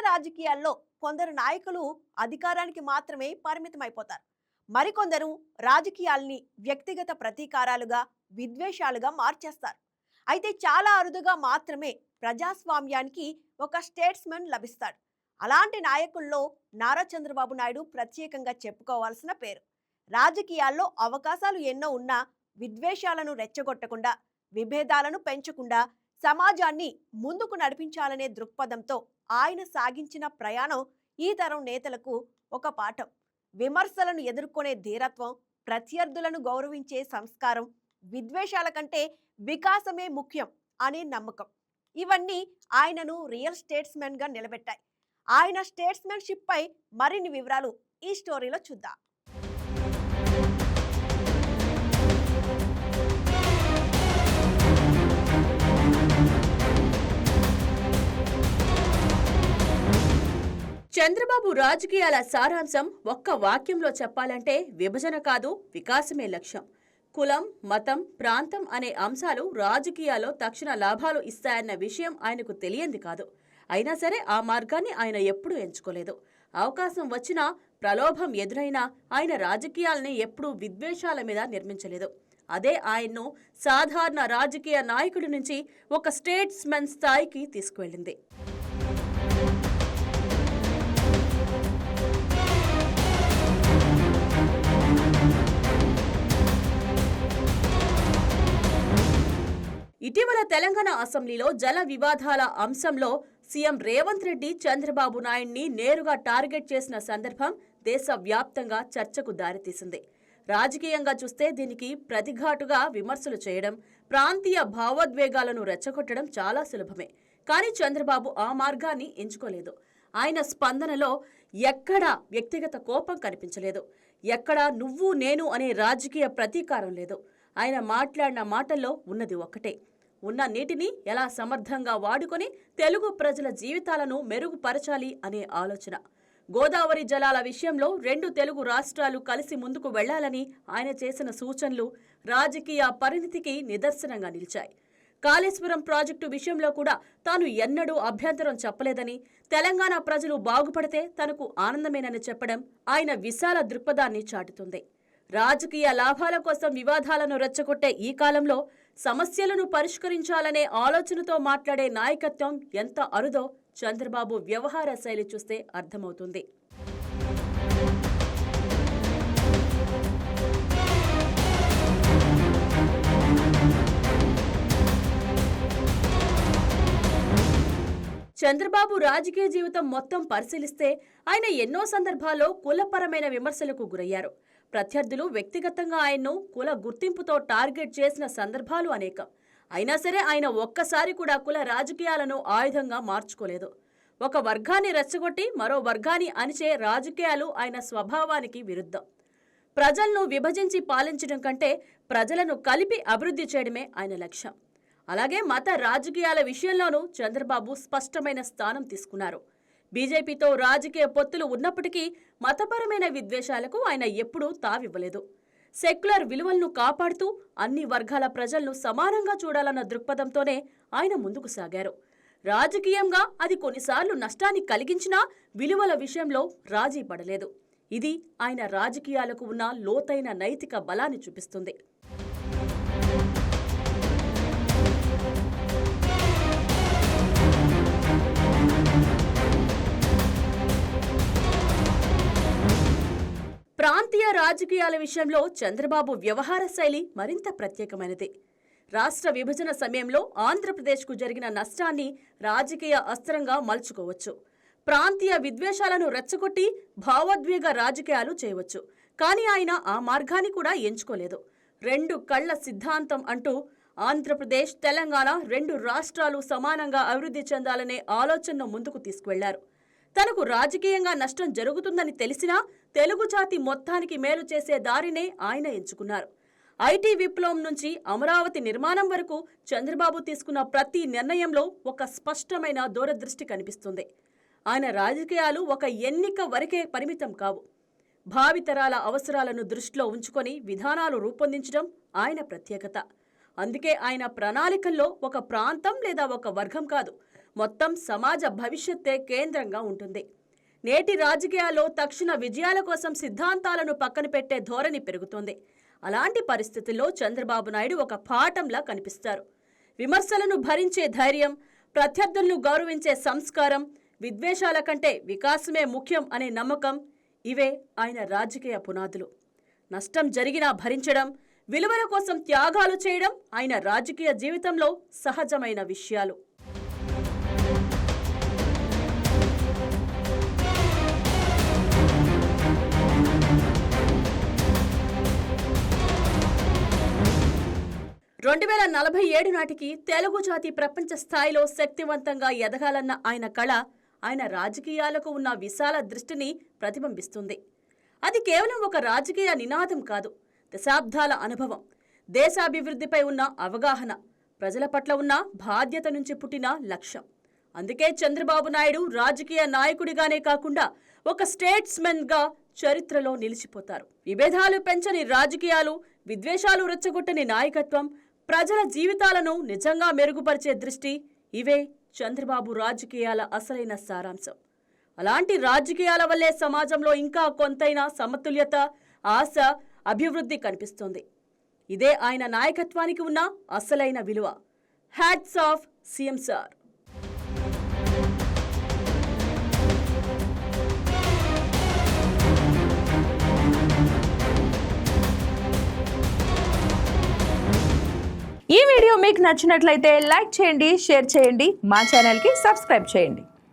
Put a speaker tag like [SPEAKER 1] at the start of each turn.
[SPEAKER 1] రాజకీయాల్లో కొందరు నాయకులు అధికారానికి మాత్రమే పరిమితమైపోతారు. మరికొందరు రాజకీయాల్ని వ్యక్తిగత ప్రతీకారాలుగా, విద్వేషాలుగా మార్చేస్తారు. అయితే చాలా అరుదుగా మాత్రమే ప్రజాస్వామ్యానికి ఒక స్టేట్స్‌మన్ లభిస్తాడు. అలాంటి నాయకుల్లో నారా చంద్రబాబు నాయుడు ప్రత్యేకంగా చెప్పుకోవాల్సిన పేరు. రాజకీయాల్లో అవకాశాలు ఎన్నో ఉన్నా విద్వేషాలను రెచ్చగొట్టకుండా, విభేదాలను పెంచకుండా సమాజాన్ని ముందుకు నడిపించాలనే దృక్పథంతో ఆయన సాగించిన ప్రయాణం ఈ తరం నేతలకు ఒక పాఠం. విమర్శలను ఎదుర్కొనే ధీరత్వం, ప్రత్యర్థులను గౌరవించే సంస్కారం, విద్వేషాల కంటే వికాసమే ముఖ్యం అనే నమ్మకం, ఇవన్నీ ఆయనను రియల్ స్టేట్స్మెన్గా నిలబెట్టాయి. ఆయన స్టేట్స్మెన్షిప్ పై మరిన్ని వివరాలు ఈ స్టోరీలో చూద్దాం.
[SPEAKER 2] చంద్రబాబు రాజకీయాల సారాంశం ఒక్క వాక్యంలో చెప్పాలంటే విభజన కాదు, వికాసమే లక్ష్యం. కులం, మతం, ప్రాంతం అనే అంశాలు రాజకీయాల్లో తక్షణ లాభాలు ఇస్తాయన్న విషయం ఆయనకు తెలియంది కాదు. అయినా సరే ఆ మార్గాన్ని ఆయన ఎప్పుడూ ఎంచుకోలేదు. అవకాశం వచ్చినా, ప్రలోభం ఎదురైనా ఆయన రాజకీయాల్ని ఎప్పుడూ విద్వేషాల మీద నిర్మించలేదు. అదే ఆయన్ను సాధారణ రాజకీయ నాయకుడి నుంచి ఒక స్టేట్స్మెన్ స్థాయికి తీసుకువెళ్ళింది. ఇటీవల తెలంగాణ అసెంబ్లీలో జల వివాదాల అంశంలో సీఎం రేవంత్ రెడ్డి చంద్రబాబు నాయుడిని నేరుగా టార్గెట్ చేసిన సందర్భం దేశవ్యాప్తంగా చర్చకు దారితీసింది. రాజకీయంగా చూస్తే దీనికి ప్రతిఘాటుగా విమర్శలు చేయడం, ప్రాంతీయ భావోద్వేగాలను రెచ్చగొట్టడం చాలా సులభమే. కానీ చంద్రబాబు ఆ మార్గాన్ని ఎంచుకోలేదు. ఆయన స్పందనలో ఎక్కడా వ్యక్తిగత కోపం కనిపించలేదు. ఎక్కడా నువ్వు నేను అనే రాజకీయ ప్రతీకారం లేదు. ఆయన మాట్లాడిన మాటల్లో ఉన్నది ఒక్కటే: ఉన్న నీటిని ఎలా సమర్థంగా వాడుకొని తెలుగు ప్రజల జీవితాలను మెరుగుపరచాలి అనే ఆలోచన. గోదావరి జలాల విషయంలో 2 తెలుగు రాష్ట్రాలు కలిసి ముందుకు వెళ్లాలని ఆయన చేసిన సూచనలు రాజకీయ పరిణతికి నిదర్శనంగా నిలిచాయి. కాళేశ్వరం ప్రాజెక్టు విషయంలో కూడా తాను ఎన్నడూ అభ్యంతరం చెప్పలేదని, తెలంగాణ ప్రజలు బాగుపడితే తనకు ఆనందమేనని చెప్పడం ఆయన విశాల దృక్పథాన్ని చాటుతుంది. రాజకీయ లాభాల కోసం వివాదాలను రెచ్చగొట్టే ఈ కాలంలో సమస్యలను పరిష్కరించాలనే ఆలోచనతో మాట్లాడే నాయకత్వం ఎంత అరుదో చంద్రబాబు వ్యవహార శైలి చూస్తే అర్థమవుతుంది. చంద్రబాబు రాజకీయ జీవితం మొత్తం పరిశీలిస్తే ఆయన ఎన్నో సందర్భాల్లో కులపరమైన విమర్శలకు గురయ్యారు. ప్రత్యర్థులు వ్యక్తిగతంగా ఆయన్ను కుల గుర్తింపుతో టార్గెట్ చేసిన సందర్భాలు అనేకం. అయినా సరే ఆయన ఒక్కసారి కూడా కుల రాజకీయాలను ఆయుధంగా మార్చుకోలేదు. ఒక వర్గాన్ని రెచ్చగొట్టి మరో వర్గాన్ని అణిచే రాజకీయాలు ఆయన స్వభావానికి విరుద్ధం. ప్రజలను విభజించి పాలించడం కంటే ప్రజలను కలిపి అభివృద్ధి చేయడమే ఆయన లక్ష్యం. అలాగే మత రాజకీయాల విషయంలోనూ చంద్రబాబు స్పష్టమైన స్థానం తీసుకున్నారు. బీజేపీతో రాజకీయ పొత్తులు ఉన్నప్పటికీ మతపరమైన విద్వేషాలకు ఆయన ఎప్పుడూ తావివ్వలేదు. సెక్యులర్ విలువలను కాపాడుతూ అన్ని వర్గాల ప్రజలను సమానంగా చూడాలన్న దృక్పథంతోనే ఆయన ముందుకు సాగారు. రాజకీయంగా అది కొన్నిసార్లు నష్టాన్ని కలిగించినా విలువల విషయంలో రాజీ పడలేదు. ఇది ఆయన రాజకీయాలకు ఉన్న లోతైన నైతిక బలాన్ని చూపిస్తుంది. ప్రాంతీయ రాజకీయాల విషయంలో చంద్రబాబు వ్యవహార శైలి మరింత ప్రత్యేకమైనది. రాష్ట్ర విభజన సమయంలో ఆంధ్రప్రదేశ్కు జరిగిన నష్టాన్ని రాజకీయ అస్త్రంగా మలుచుకోవచ్చు. ప్రాంతీయ విద్వేషాలను రెచ్చగొట్టి భావోద్వేగ రాజకీయాలు చేయవచ్చు. కానీ ఆయన ఆ మార్గాన్ని కూడా ఎంచుకోలేదు. 2 కళ్ల సిద్ధాంతం అంటూ ఆంధ్రప్రదేశ్, తెలంగాణ 2 రాష్ట్రాలు సమానంగా అభివృద్ధి చెందాలనే ఆలోచనను ముందుకు తీసుకువెళ్లారు. తనకు రాజకీయంగా నష్టం జరుగుతుందని తెలిసినా తెలుగు జాతి మొత్తానికి మేలు చేసే దారినే ఆయన ఎంచుకున్నారు. ఐటీ విప్లవం నుంచి అమరావతి నిర్మాణం వరకు చంద్రబాబు తీసుకున్న ప్రతి నిర్ణయంలో ఒక స్పష్టమైన దూరదృష్టి కనిపిస్తుంది. ఆయన రాజకీయాలు ఒక ఎన్నిక వరకే పరిమితం కావు. భావితరాల అవసరాలను దృష్టిలో ఉంచుకొని విధానాలు రూపొందించడం ఆయన ప్రత్యేకత. అందుకే ఆయన ప్రణాళికల్లో ఒక ప్రాంతం లేదా ఒక వర్గం కాదు, మొత్తం సమాజ భవిష్యత్తే కేంద్రంగా ఉంటుంది. నేటి రాజకీయాల్లో తక్షణ విజయాల కోసం సిద్ధాంతాలను పక్కన పెట్టే ధోరణి పెరుగుతోంది. అలాంటి పరిస్థితుల్లో చంద్రబాబు నాయుడు ఒక పాఠంలా కనిపిస్తారు. విమర్శలను భరించే ధైర్యం, ప్రత్యర్థులను గౌరవించే సంస్కారం, విద్వేషాల కంటే వికాసమే ముఖ్యం అనే నమ్మకం, ఇవే ఆయన రాజకీయ పునాదులు. నష్టం జరిగినా భరించడం, విలువల కోసం త్యాగాలు చేయడం ఆయన రాజకీయ జీవితంలో సహజమైన విషయాలు. రెండు 2047 నాటికి తెలుగు జాతి ప్రపంచ స్థాయిలో శక్తివంతంగా ఎదగాలన్న ఆయన కళ ఆయన రాజకీయాలకు ఉన్న విశాల దృష్టిని ప్రతిబింబిస్తుంది. అది కేవలం ఒక రాజకీయ నినాదం కాదు, దశాబ్దాల అనుభవం, దేశాభివృద్ధిపై ఉన్న అవగాహన, ప్రజల పట్ల ఉన్న బాధ్యత నుంచి పుట్టిన లక్ష్యం. అందుకే చంద్రబాబు నాయుడు రాజకీయ నాయకుడిగానే కాకుండా ఒక స్టేట్స్మెన్గా చరిత్రలో నిలిచిపోతారు. విభేదాలు పెంచని రాజకీయాలు, విద్వేషాలు రెచ్చగొట్టని నాయకత్వం, ప్రజల జీవితాలను నిజంగా మెరుగుపరిచే దృష్టి, ఇవే చంద్రబాబు రాజకీయాల అసలైన సారాంశం. అలాంటి రాజకీయాల వల్లే సమాజంలో ఇంకా కొంతైనా సమతుల్యత, ఆశ, అభివృద్ధి కనిపిస్తుంది. ఇదే ఆయన నాయకత్వానికి ఉన్న అసలైన విలువ. Hats off CM sir.
[SPEAKER 3] ఈ వీడియో మీకు నచ్చినట్లయితే లైక్ చేయండి, షేర్ చేయండి, మా ఛానల్కి సబ్స్క్రైబ్ చేయండి.